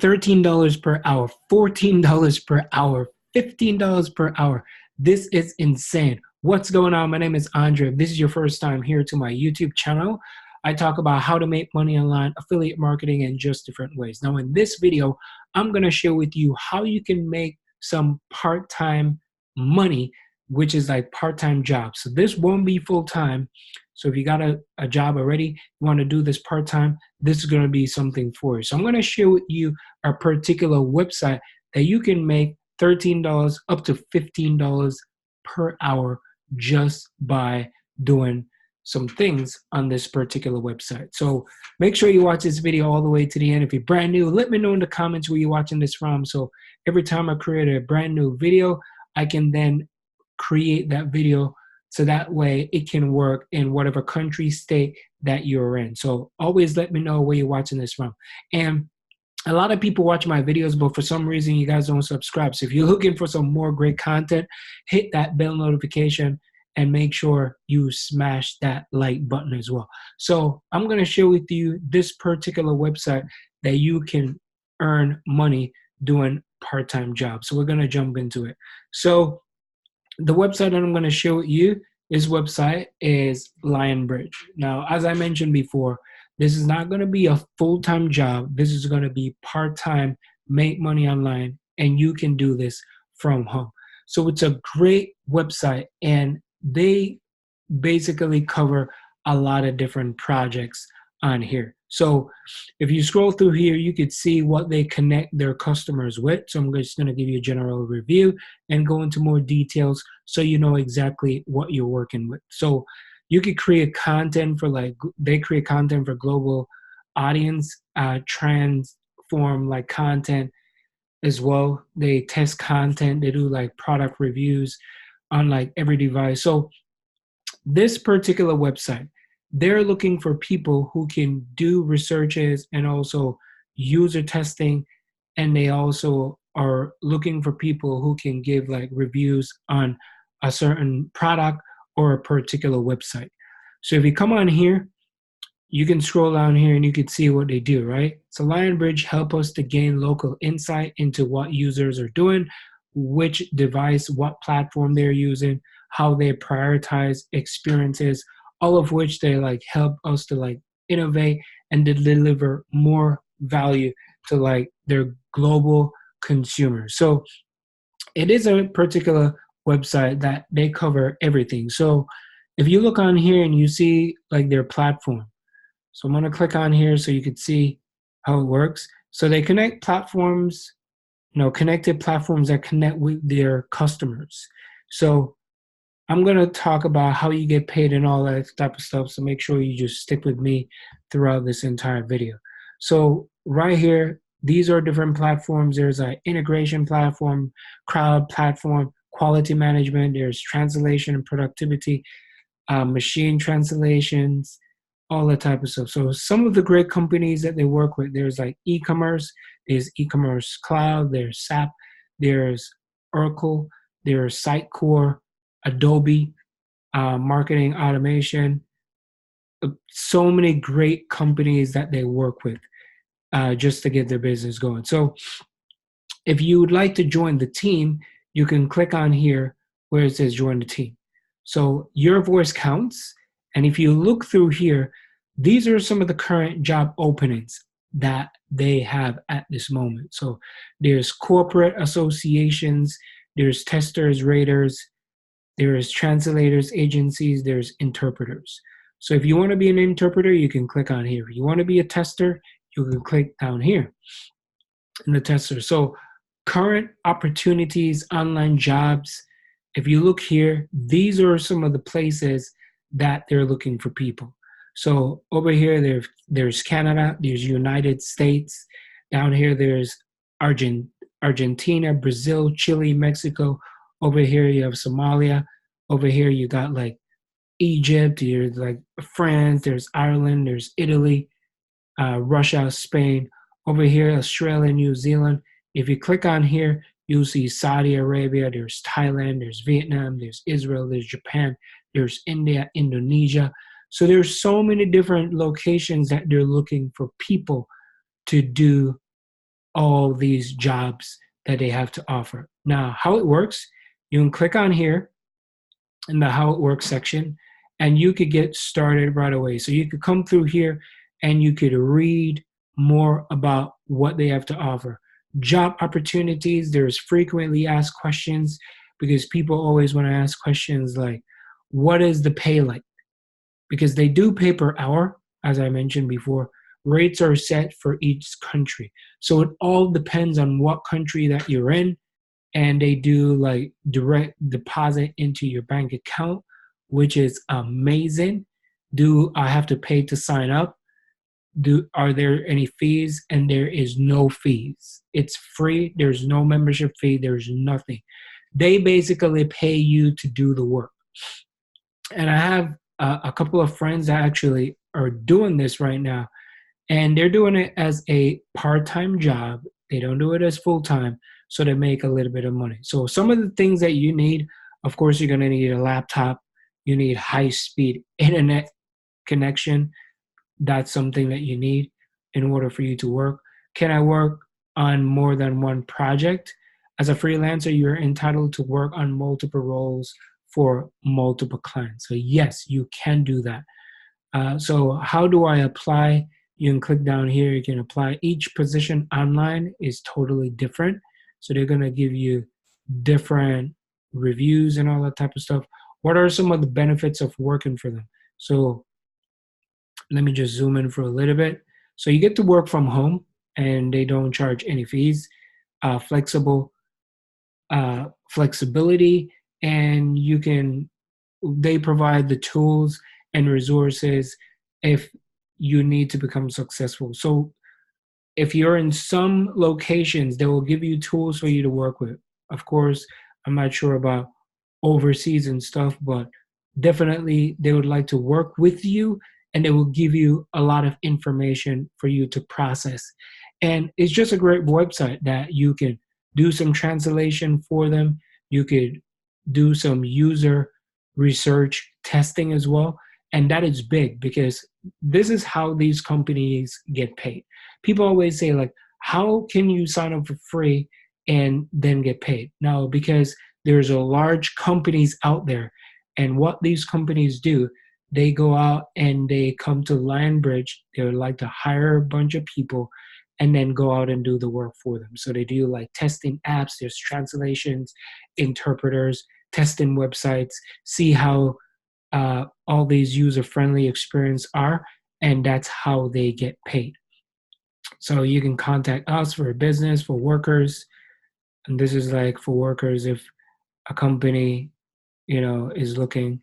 $13 per hour, $14 per hour, $15 per hour. This is insane. What's going on? My name is Andre. If this is your first time here to my YouTube channel, I talk about how to make money online, affiliate marketing, and just different ways. Now, in this video, I'm going to share with you how you can make some part-time money, which is like part-time jobs. So this won't be full-time. So if you got a job already, you want to do this part-time, this is going to be something for you. So I'm going to share with you a particular website that you can make $13 up to $15 per hour just by doing some things on this particular website. So make sure you watch this video all the way to the end. If you're brand new, let me know in the comments where you're watching this from. So every time I create a brand new video, I can then create that video so that way it can work in whatever country, state that you're in. So always let me know where you're watching this from. And a lot of people watch my videos, but for some reason you guys don't subscribe. So if you're looking for some more great content, hit that bell notification and make sure you smash that like button as well. So I'm going to share with you this particular website that you can earn money doing part-time jobs. So we're going to jump into it. So the website that I'm going to share with you, this website is Lionbridge. Now, as I mentioned before, this is not going to be a full-time job. This is going to be part-time, make money online, and you can do this from home. So it's a great website, and they basically cover a lot of different projects on here. So if you scroll through here, you could see what they connect their customers with. So I'm just going to give you a general review and go into more details so you know exactly what you're working with. So you could create content for they create content for global audience, transform like content as well. They test content. They do like product reviews on like every device. So this particular website, they're looking for people who can do researches and also user testing. And they also are looking for people who can give like reviews on a certain product or a particular website. So if you come on here, you can scroll down here and you can see what they do, right? So Lionbridge help us to gain local insight into what users are doing, which device, what platform they're using, how they prioritize experiences, all of which they like help us to like innovate and to deliver more value to like their global consumers. So it is a particular website that they cover everything. So if you look on here and you see like their platform, so I'm going to click on here so you can see how it works. So they connect platforms, connected platforms that connect with their customers. So I'm going to talk about how you get paid and all that type of stuff. So make sure you just stick with me throughout this entire video. So right here, these are different platforms. There's an integration platform, crowd platform, quality management. There's translation and productivity, machine translations, all that type of stuff. So some of the great companies that they work with, there's like e-commerce, there's e-commerce cloud, there's SAP, there's Oracle, there's Sitecore, Adobe, marketing automation, so many great companies that they work with just to get their business going. So if you would like to join the team, you can click on here where it says join the team. So your voice counts. And if you look through here, these are some of the current job openings that they have at this moment. So there's corporate associations, there's testers, raters, there's translators, agencies, there's interpreters. So if you want to be an interpreter, you can click on here. If you want to be a tester, you can click down here in the tester. So current opportunities, online jobs. If you look here, these are some of the places that they're looking for people. So over here, there's Canada, there's United States. Down here, there's Argentina, Brazil, Chile, Mexico. Over here, you have Somalia. Over here, you got like Egypt, there's like France, there's Ireland, there's Italy, Russia, Spain. Over here, Australia, New Zealand. If you click on here, you'll see Saudi Arabia, there's Thailand, there's Vietnam, there's Israel, there's Japan, there's India, Indonesia. So there's so many different locations that they're looking for people to do all these jobs that they have to offer. Now, how it works, you can click on here in the how it works section, and you could get started right away. So you could come through here and you could read more about what they have to offer. Job opportunities, there's frequently asked questions, because people always want to ask questions like, what is the pay like? Because they do pay per hour, as I mentioned before. Rates are set for each country. So it all depends on what country that you're in, and they do like direct deposit into your bank account, which is amazing. Do I have to pay to sign up? Are there any fees? And there is no fees. It's free. There's no membership fee. There's nothing. They basically pay you to do the work. And I have a couple of friends that actually are doing this right now, and they're doing it as a part-time job. They don't do it as full-time, so they make a little bit of money. So some of the things that you need, of course, you're going to need a laptop. You need high-speed internet connection. That's something that you need in order for you to work. Can I work on more than one project? As a freelancer, you're entitled to work on multiple roles for multiple clients. So yes, you can do that. So how do I apply? You can click down here. You can apply. Each position online is totally different. So they're going to give you different reviews and all that type of stuff. What are some of the benefits of working for them? So let me just zoom in for a little bit. So you get to work from home, and they don't charge any fees. Flexibility, and they provide the tools and resources if you need to become successful. So if you're in some locations, they will give you tools for you to work with. Of course, I'm not sure about overseas and stuff, but definitely they would like to work with you, and they will give you a lot of information for you to process. And it's just a great website that you can do some translation for them. You could do some user research testing as well. And that is big, because this is how these companies get paid. People always say, like, how can you sign up for free and then get paid? No, because there's a large companies out there. And what these companies do, they go out and they come to Lionbridge. They would like to hire a bunch of people and then go out and do the work for them. So they do like testing apps, there's translations, interpreters, testing websites, see how all these user-friendly experience are, and that's how they get paid. So you can contact us for a business, for workers, and this is like for workers if a company, is looking,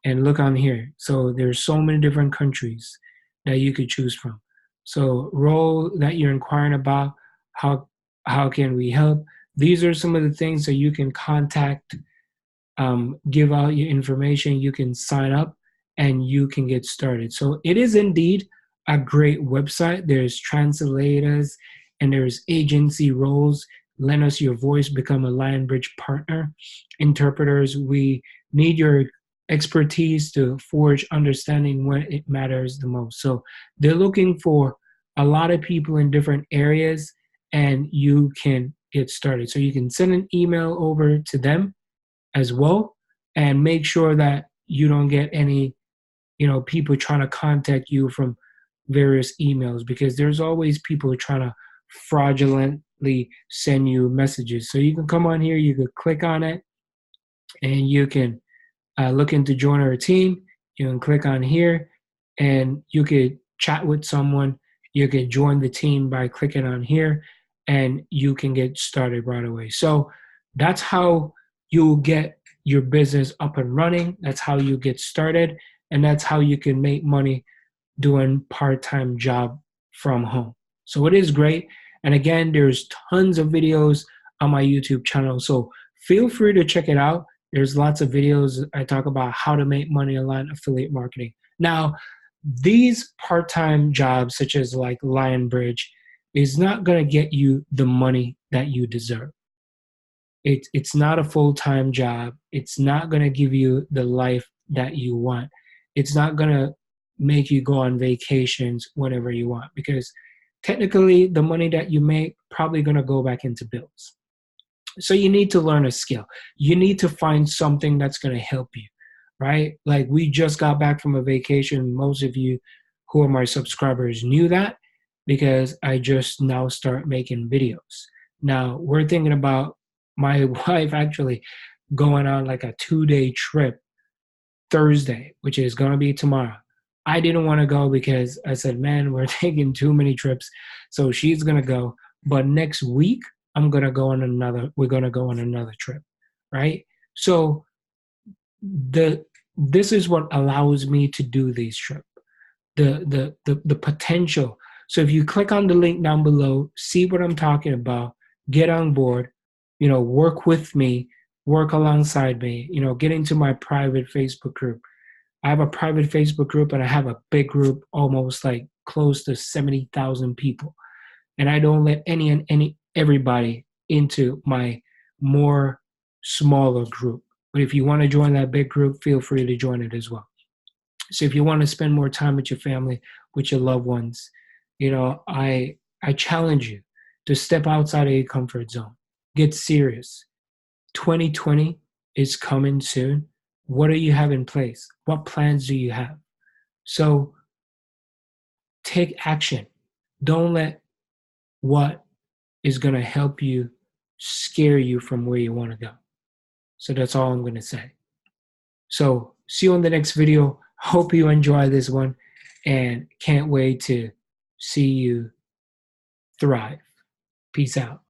and look on here. So there's so many different countries that you could choose from. So role that you're inquiring about, how can we help? These are some of the things that you can contact, give out your information, you can sign up, and you can get started. So it is indeed a great website. There's translators and there's agency roles. Lend us your voice, become a Lionbridge partner. Interpreters, we need your expertise to forge understanding when it matters the most. So they're looking for a lot of people in different areas, and you can get started. So you can send an email over to them as well, and make sure that you don't get any, people trying to contact you from various emails, because there's always people trying to fraudulently send you messages. So you can come on here, you could click on it, and you can look into join our team. You can click on here, and you could chat with someone. You could join the team by clicking on here, and you can get started right away. So that's how you'll get your business up and running. That's how you get started, and that's how you can make money doing part-time job from home. So it is great. And again, there's tons of videos on my YouTube channel, so feel free to check it out. There's lots of videos. I talk about how to make money online affiliate marketing. Now, these part-time jobs, such as like Lionbridge, is not going to get you the money that you deserve. It's not a full-time job. It's not going to give you the life that you want. It's not going to make you go on vacations whenever you want, because technically the money that you make probably going to go back into bills. So you need to learn a skill. You need to find something that's going to help you, right? Like we just got back from a vacation. Most of you who are my subscribers knew that because I just now start making videos. Now we're thinking about my wife actually going on like a 2-day trip Thursday, which is going to be tomorrow. I didn't want to go because I said, man, we're taking too many trips. So she's going to go. But next week, we're going to go on another trip, right? So this is what allows me to do these trips. The potential. So if you click on the link down below, see what I'm talking about, get on board, work with me, work alongside me, get into my private Facebook group. I have a private Facebook group and I have a big group, almost like close to 70,000 people. And I don't let everybody into my more smaller group. But if you want to join that big group, feel free to join it as well. So if you want to spend more time with your family, with your loved ones, I challenge you to step outside of your comfort zone. Get serious. 2020 is coming soon. What do you have in place? What plans do you have? So take action. Don't let what is going to help you scare you from where you want to go. So that's all I'm going to say. So see you on the next video. Hope you enjoy this one and can't wait to see you thrive. Peace out.